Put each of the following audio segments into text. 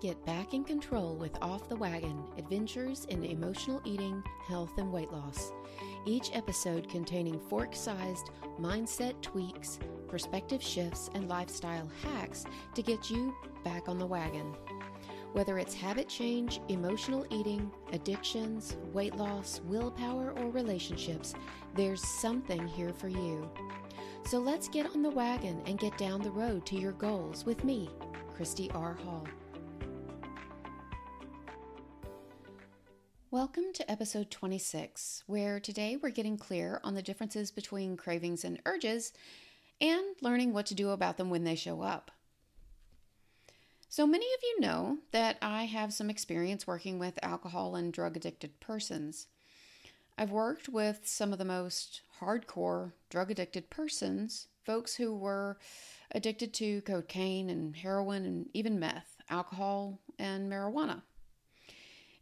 Get back in control with Off the Wagon, adventures in emotional eating, health, and weight loss. Each episode containing fork-sized mindset tweaks, perspective shifts, and lifestyle hacks to get you back on the wagon. Whether it's habit change, emotional eating, addictions, weight loss, willpower, or relationships, there's something here for you. So let's get on the wagon and get down the road to your goals with me, Christy R. Hall. Welcome to episode 26, where today we're getting clear on the differences between cravings and urges and learning what to do about them when they show up. So many of you know that I have some experience working with alcohol and drug addicted persons. I've worked with some of the most hardcore drug addicted persons, folks who were addicted to cocaine and heroin and even meth, alcohol and marijuana.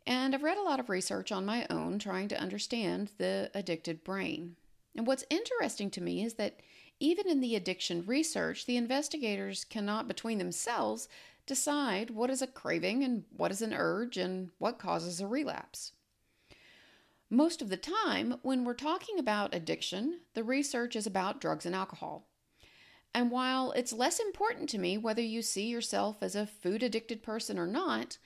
And I've read a lot of research on my own trying to understand the addicted brain. And what's interesting to me is that even in the addiction research, the investigators cannot between themselves decide what is a craving and what is an urge and what causes a relapse. Most of the time, when we're talking about addiction, the research is about drugs and alcohol. And while it's less important to me whether you see yourself as a food-addicted person or not,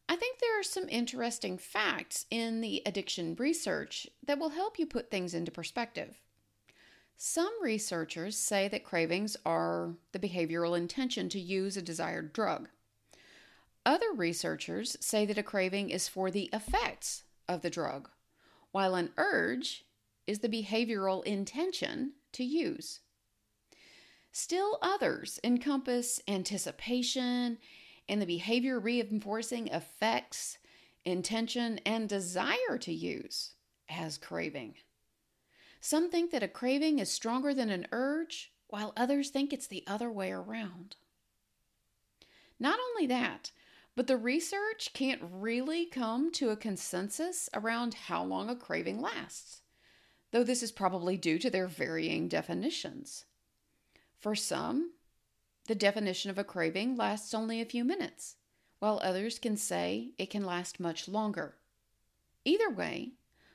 I think there are some interesting facts in the addiction research that will help you put things into perspective. Some researchers say that cravings are the behavioral intention to use a desired drug. Other researchers say that a craving is for the effects of the drug, while an urge is the behavioral intention to use. Still others encompass anticipation and the behavior reinforcing effects, intention, and desire to use as craving. Some think that a craving is stronger than an urge, while others think it's the other way around. Not only that, but the research can't really come to a consensus around how long a craving lasts, though this is probably due to their varying definitions. For some, the definition of a craving lasts only a few minutes, while others can say it can last much longer. Either way,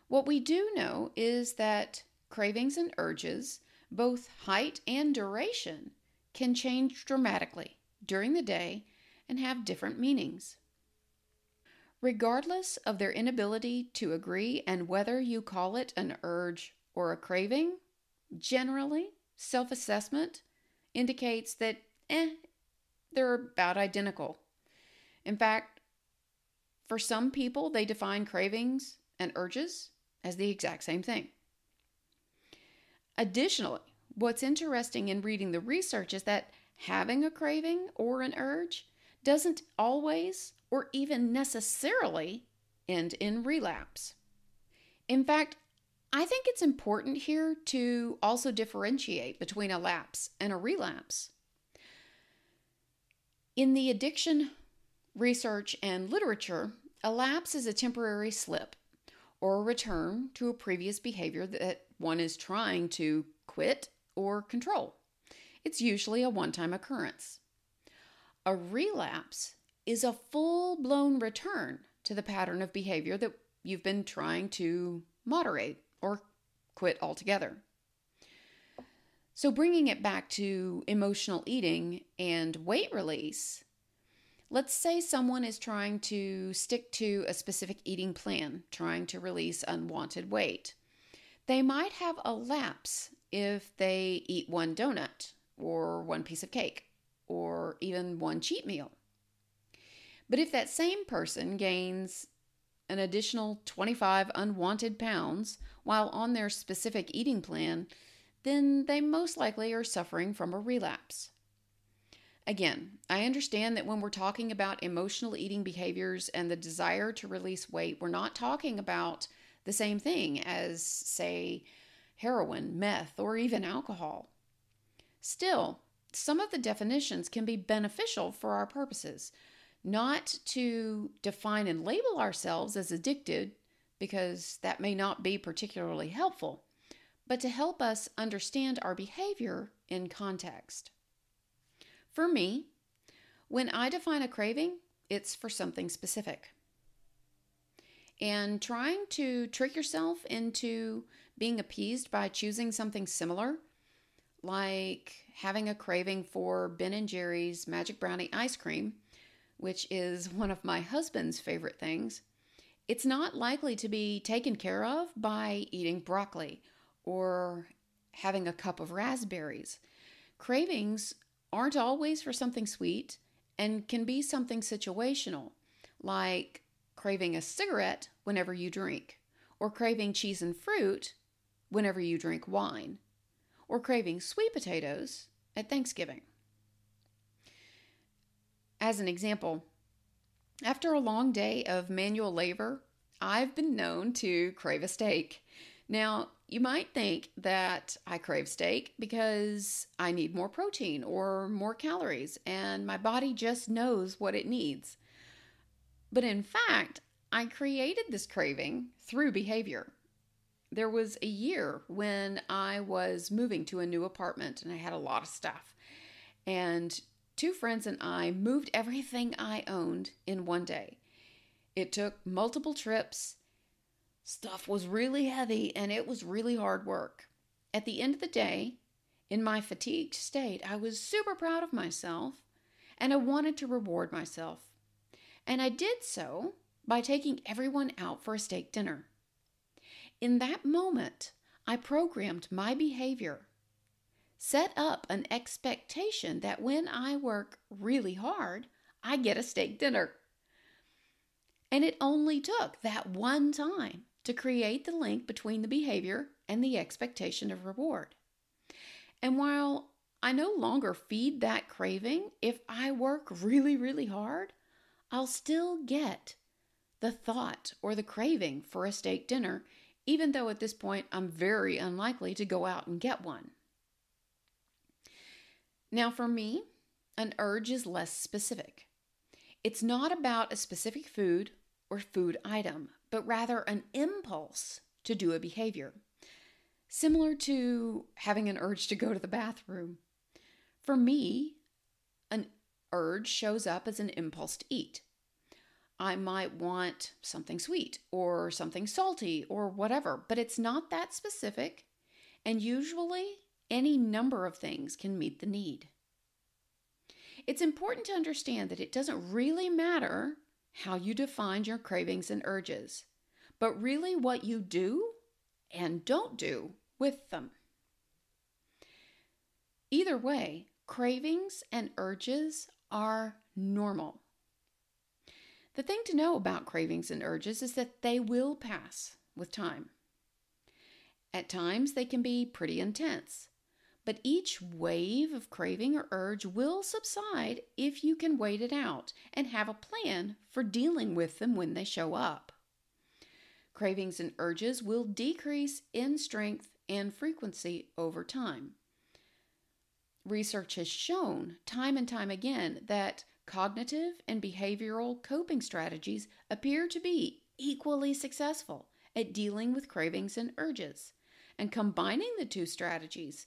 what we do know is that cravings and urges, both height and duration, can change dramatically during the day and have different meanings. Regardless of their inability to agree and whether you call it an urge or a craving, generally, self-assessment indicates that they're about identical. In fact, for some people, they define cravings and urges as the exact same thing. Additionally, what's interesting in reading the research is that having a craving or an urge doesn't always or even necessarily end in relapse. In fact, I think it's important here to also differentiate between a lapse and a relapse. In the addiction research and literature, a lapse is a temporary slip or a return to a previous behavior that one is trying to quit or control. It's usually a one-time occurrence. A relapse is a full-blown return to the pattern of behavior that you've been trying to moderate or quit altogether. So bringing it back to emotional eating and weight release, let's say someone is trying to stick to a specific eating plan, trying to release unwanted weight. They might have a lapse if they eat one donut or one piece of cake or even one cheat meal. But if that same person gains an additional 25 unwanted pounds while on their specific eating plan, then they most likely are suffering from a relapse. Again, I understand that when we're talking about emotional eating behaviors and the desire to release weight, we're not talking about the same thing as, say, heroin, meth, or even alcohol. Still, some of the definitions can be beneficial for our purposes, not to define and label ourselves as addicted, because that may not be particularly helpful, but to help us understand our behavior in context. For me, when I define a craving, it's for something specific. And trying to trick yourself into being appeased by choosing something similar, like having a craving for Ben & Jerry's Magic Brownie ice cream, which is one of my husband's favorite things, it's not likely to be taken care of by eating broccoli or having a cup of raspberries. Cravings aren't always for something sweet and can be something situational, like craving a cigarette whenever you drink, or craving cheese and fruit whenever you drink wine, or craving sweet potatoes at Thanksgiving. As an example, after a long day of manual labor, I've been known to crave a steak. Now, you might think that I crave steak because I need more protein or more calories, and my body just knows what it needs. But in fact, I created this craving through behavior. There was a year when I was moving to a new apartment and I had a lot of stuff. And two friends and I moved everything I owned in one day. It took multiple trips. Stuff was really heavy and it was really hard work. At the end of the day, in my fatigued state, I was super proud of myself and I wanted to reward myself. And I did so by taking everyone out for a steak dinner. In that moment, I programmed my behavior, set up an expectation that when I work really hard, I get a steak dinner. And it only took that one time to create the link between the behavior and the expectation of reward. And while I no longer feed that craving, if I work really, really hard, I'll still get the thought or the craving for a steak dinner, even though at this point I'm very unlikely to go out and get one. Now for me, an urge is less specific. It's not about a specific food or food item, but rather an impulse to do a behavior, similar to having an urge to go to the bathroom. For me, an urge shows up as an impulse to eat. I might want something sweet or something salty or whatever, but it's not that specific, and usually any number of things can meet the need. It's important to understand that it doesn't really matter how you define your cravings and urges, but really what you do and don't do with them. Either way, cravings and urges are normal. The thing to know about cravings and urges is that they will pass with time. At times, they can be pretty intense, but each wave of craving or urge will subside if you can wait it out and have a plan for dealing with them when they show up. Cravings and urges will decrease in strength and frequency over time. Research has shown time and time again that cognitive and behavioral coping strategies appear to be equally successful at dealing with cravings and urges, and combining the two strategies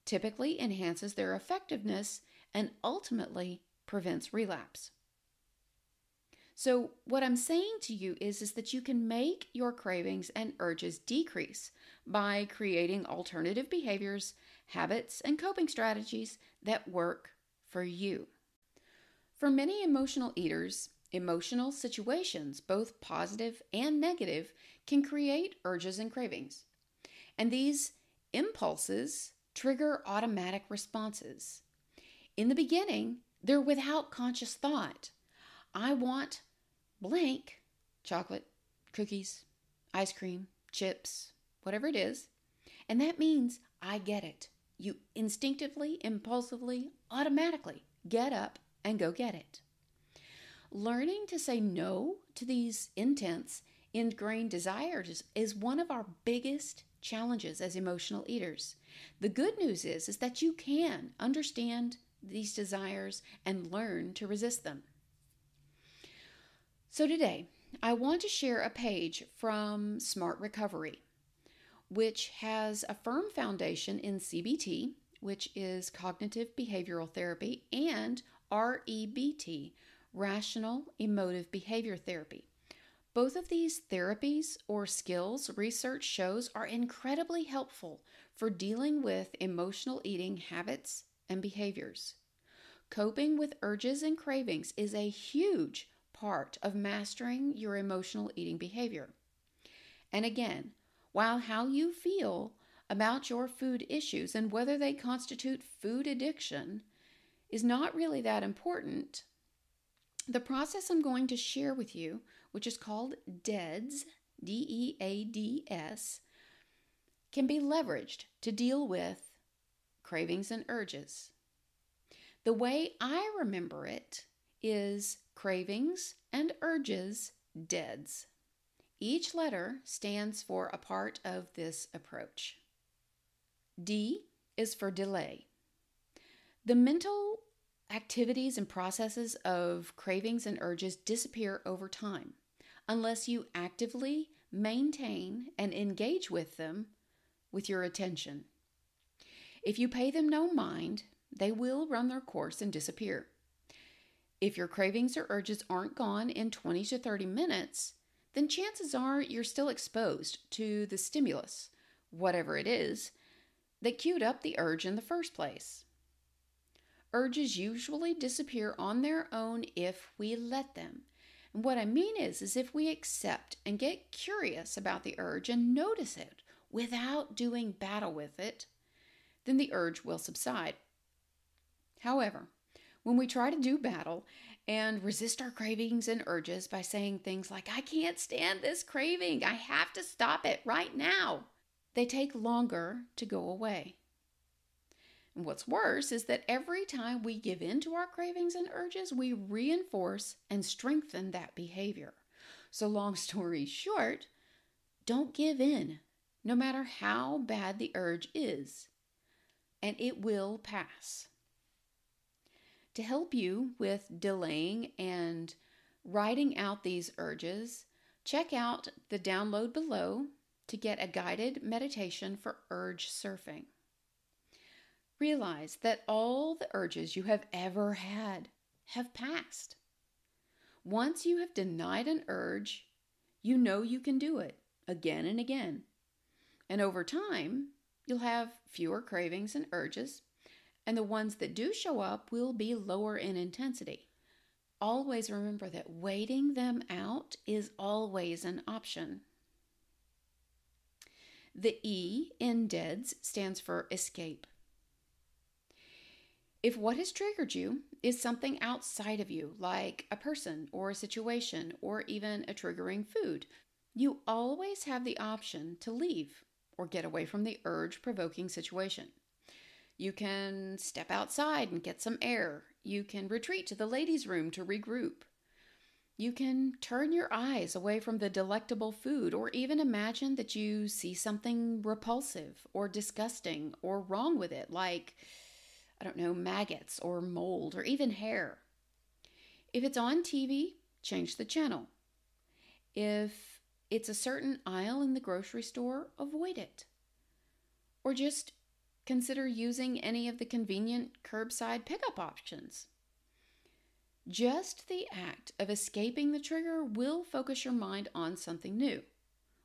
typically enhances their effectiveness and ultimately prevents relapse. So what I'm saying to you is that you can make your cravings and urges decrease by creating alternative behaviors, habits, and coping strategies that work for you. For many emotional eaters, emotional situations, both positive and negative, can create urges and cravings. And these impulses trigger automatic responses. In the beginning, they're without conscious thought. I want blank, chocolate, cookies, ice cream, chips, whatever it is. And that means I get it. You instinctively, impulsively, automatically get up and go get it. Learning to say no to these intense, ingrained desires is one of our biggest challenges as emotional eaters. The good news is that you can understand these desires and learn to resist them. So today, I want to share a page from Smart Recovery, which has a firm foundation in CBT, which is cognitive behavioral therapy, and REBT, rational emotive behavior therapy. Both of these therapies or skills, research shows, are incredibly helpful for dealing with emotional eating habits and behaviors. Coping with urges and cravings is a huge part of mastering your emotional eating behavior. And again, while how you feel about your food issues and whether they constitute food addiction is not really that important, the process I'm going to share with you, which is called DEADS, DEADS, can be leveraged to deal with cravings and urges. The way I remember it is cravings and urges, DEADS. Each letter stands for a part of this approach. D is for delay. The mental activities and processes of cravings and urges disappear over time unless you actively maintain and engage with them with your attention. If you pay them no mind, they will run their course and disappear. If your cravings or urges aren't gone in 20 to 30 minutes, then chances are you're still exposed to the stimulus, whatever it is, that cued up the urge in the first place. Urges usually disappear on their own if we let them. And what I mean is if we accept and get curious about the urge and notice it without doing battle with it, then the urge will subside. However, when we try to do battle and resist our cravings and urges by saying things like, I can't stand this craving, I have to stop it right now, they take longer to go away. And what's worse is that every time we give in to our cravings and urges, we reinforce and strengthen that behavior. So long story short, don't give in, no matter how bad the urge is, and it will pass. To help you with delaying and writing out these urges, check out the download below to get a guided meditation for urge surfing. Realize that all the urges you have ever had have passed. Once you have denied an urge, you know you can do it again and again. And over time, you'll have fewer cravings and urges, and the ones that do show up will be lower in intensity. Always remember that waiting them out is always an option. The E in DEADS stands for escape. If what has triggered you is something outside of you, like a person or a situation or even a triggering food, you always have the option to leave or get away from the urge-provoking situation. You can step outside and get some air. You can retreat to the ladies' room to regroup. You can turn your eyes away from the delectable food or even imagine that you see something repulsive or disgusting or wrong with it, like, maggots or mold or even hair. If it's on TV, change the channel. If it's a certain aisle in the grocery store, avoid it. Or just consider using any of the convenient curbside pickup options. Just the act of escaping the trigger will focus your mind on something new,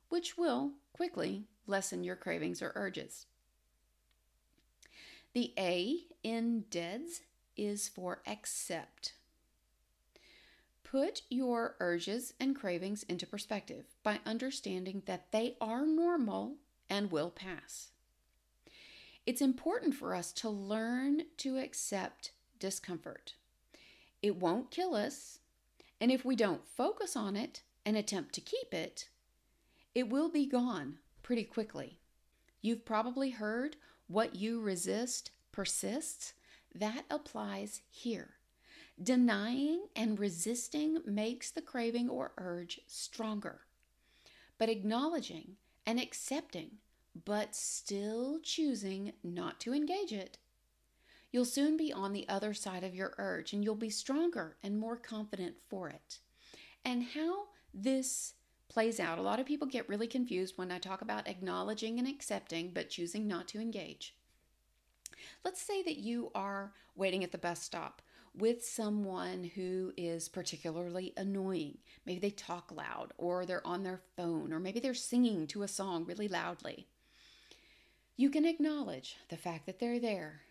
which will quickly lessen your cravings or urges. The A in DEADS is for accept. Put your urges and cravings into perspective by understanding that they are normal and will pass. It's important for us to learn to accept discomfort. It won't kill us, and if we don't focus on it and attempt to keep it, it will be gone pretty quickly. You've probably heard what you resist persists. That applies here. Denying and resisting makes the craving or urge stronger. But acknowledging and accepting, but still choosing not to engage it, you'll soon be on the other side of your urge and you'll be stronger and more confident for it. And how this plays out, a lot of people get really confused when I talk about acknowledging and accepting, but choosing not to engage. Let's say that you are waiting at the bus stop with someone who is particularly annoying. Maybe they talk loud, or they're on their phone, or maybe they're singing to a song really loudly. You can acknowledge the fact that they're there.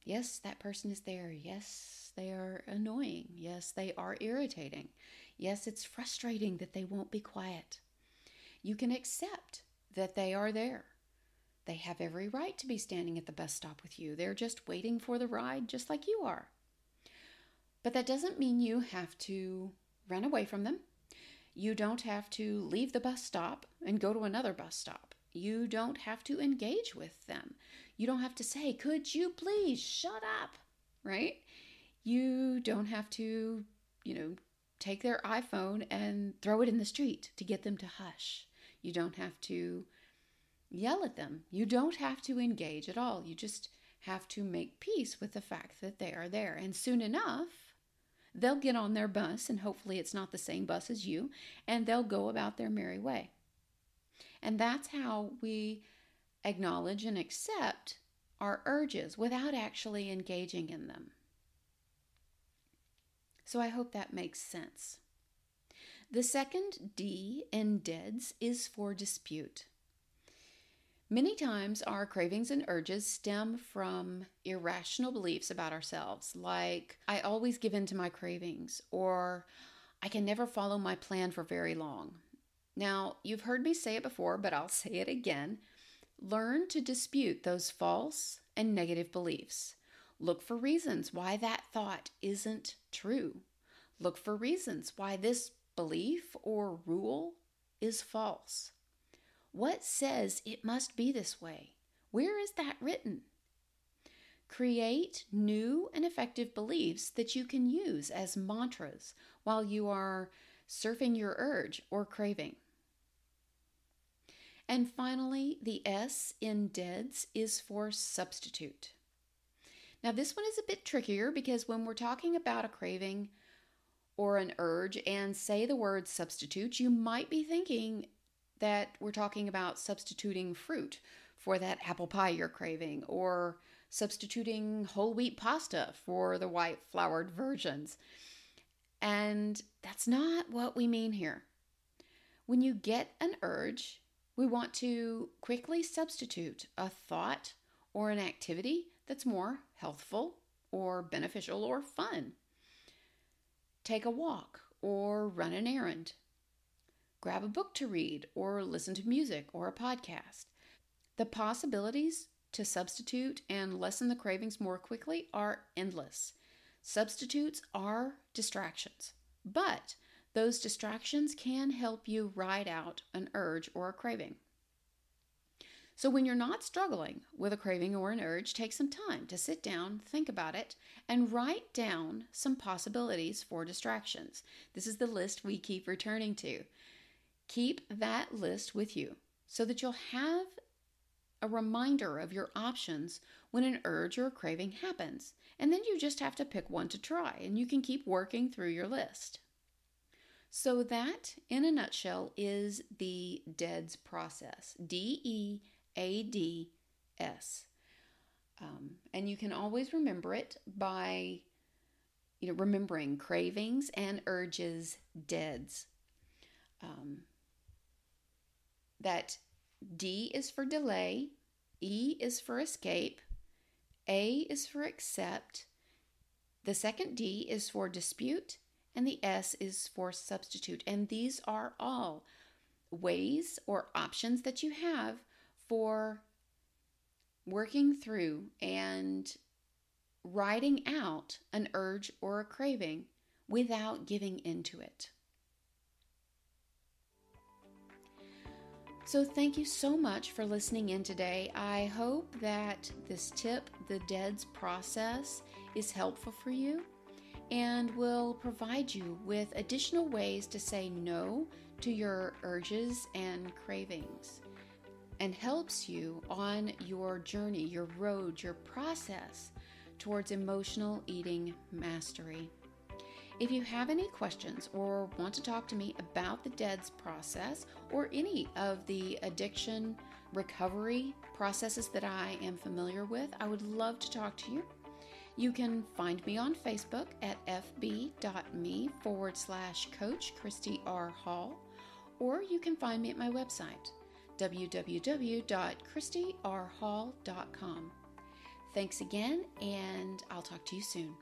Yes, that person is there. Yes, they are annoying. Yes, they are irritating. Yes, it's frustrating that they won't be quiet. You can accept that they are there. They have every right to be standing at the bus stop with you. They're just waiting for the ride, just like you are. But that doesn't mean you have to run away from them. You don't have to leave the bus stop and go to another bus stop. You don't have to engage with them. You don't have to say, "Could you please shut up?" Right? You don't have to, take their iPhone and throw it in the street to get them to hush. You don't have to yell at them. You don't have to engage at all. You just have to make peace with the fact that they are there. And soon enough, they'll get on their bus, and hopefully it's not the same bus as you, and they'll go about their merry way. And that's how we acknowledge and accept our urges without actually engaging in them. So I hope that makes sense. The second D in DEADS is for dispute. Many times our cravings and urges stem from irrational beliefs about ourselves, like, "I always give in to my cravings," or "I can never follow my plan for very long." Now, you've heard me say it before, but I'll say it again. Learn to dispute those false and negative beliefs. Look for reasons why that thought isn't true. Look for reasons why this belief or rule is false. What says it must be this way? Where is that written? Create new and effective beliefs that you can use as mantras while you are surfing your urge or craving. And finally, the S in DEADS is for substitute. Now, this one is a bit trickier because when we're talking about a craving or an urge and say the word substitute, you might be thinking that we're talking about substituting fruit for that apple pie you're craving, or substituting whole wheat pasta for the white floured versions. And that's not what we mean here. When you get an urge, we want to quickly substitute a thought or an activity that's more healthful or beneficial or fun. Take a walk or run an errand. Grab a book to read or listen to music or a podcast. The possibilities to substitute and lessen the cravings more quickly are endless. Substitutes are distractions, but those distractions can help you ride out an urge or a craving. So when you're not struggling with a craving or an urge, take some time to sit down, think about it, and write down some possibilities for distractions. This is the list we keep returning to. Keep that list with you so that you'll have a reminder of your options when an urge or a craving happens. And then you just have to pick one to try, and you can keep working through your list. So that, in a nutshell, is the DEADS process. DEADS. And you can always remember it by remembering cravings and urges, DEADS. That D is for delay, E is for escape, A is for accept, the second D is for dispute, and the S is for substitute. And these are all ways or options that you have for working through and riding out an urge or a craving without giving into it. So thank you so much for listening in today. I hope that this tip, the DEADS process, is helpful for you and will provide you with additional ways to say no to your urges and cravings, and helps you on your journey, your road, your process towards emotional eating mastery. If you have any questions or want to talk to me about the DEADS process or any of the addiction recovery processes that I am familiar with, I would love to talk to you. You can find me on Facebook at fb.me/Coach Christy R. Hall, or you can find me at my website, www.christyrhall.com. Thanks again, and I'll talk to you soon.